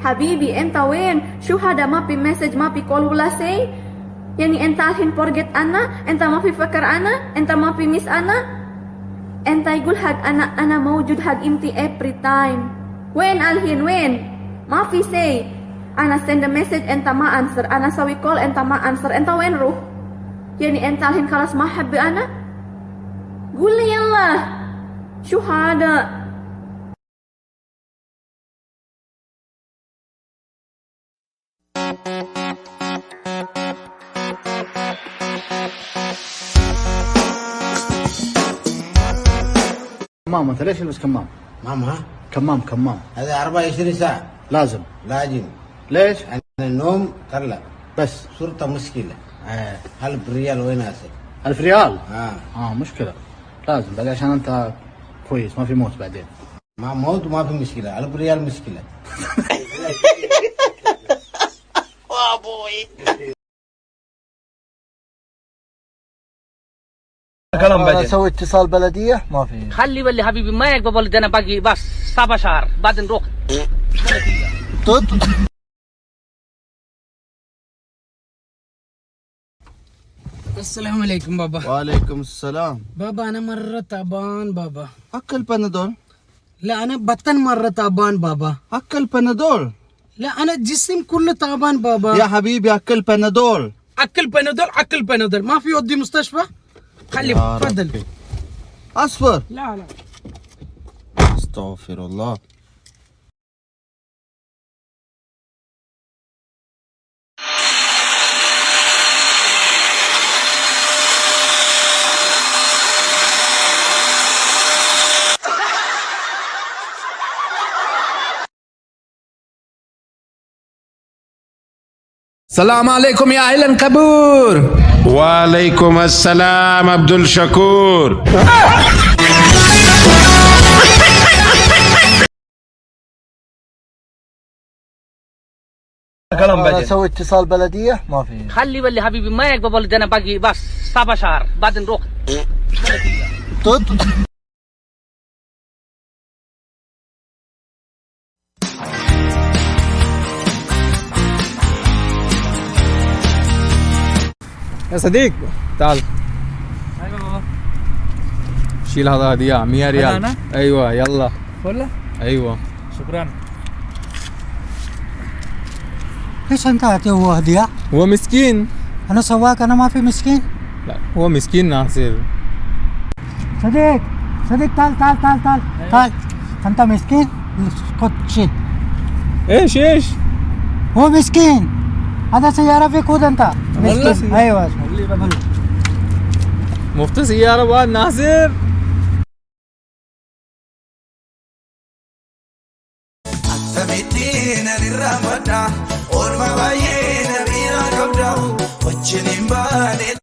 حبيبي انت وين؟ شو هذا؟ ما في مسج، ما في كول ولا سي؟ يعني انت الحين فورجيت انا؟ انت ما في فكر انا؟ انت ما في ميس انا؟ انت يقول حق انا موجود حق انتي every time. وين الحين؟ وين؟ ما في سي. انا send a message انت ما انسر، انا سوي كول انت ما انسر. انت وين روح؟ يعني انت الحين خلاص ما حبي انا؟ قول لي يلا شو هذا؟ كمام. انت ليش تلبس كمام؟ ماما كمام هذا 24 ساعة لازم. ليش؟ عن النوم طلع بس صورته مشكلة. 1000 ريال وين هسه؟ 1000 ريال؟ مشكلة. لازم بعد عشان انت كويس، ما في موت بعدين. ما موت وما في مشكلة، 1000 ريال مشكلة. كلام بعدين. اسوي اتصال بلديه ما في. خلي بالي حبيبي ما يقبل والدنا باقي بس 7 شهر بعدين نروح. السلام عليكم بابا. وعليكم السلام. بابا أنا مرة تعبان بابا. اكل بنادول. لا أنا بطن مرة تعبان بابا. اكل بنادول. لا أنا جسم كله تعبان بابا. يا حبيبي اكل بنادول. أكل بنادول ما في ودي مستشفى. خلي تفضل. اصفر. لا استغفر الله. السلام عليكم يا أهل الكبور. وعليكم السلام عبد الشكور. كلام بعدين. اسوي اتصال بلديه ما في. خلي بالي حبيبي ما يقبل والدنا باقي بس 7 شهر بعدين نروح. يا صديق تعال. أيوة بابا. شيل هذا هدية 100 ريال. أنا؟ ايوه يلا. ولا؟ ايوه شكرا. ليش انت هو هدية؟ هو مسكين. انا سواق، انا ما في مسكين. لا هو مسكين ناصر. صديق تعال. انت مسكين؟ خد شيل. ايش هو مسكين، هذا سيارة في كود انت مسكين. ايوه مفتي سيارة بعد ناصر. الرمضان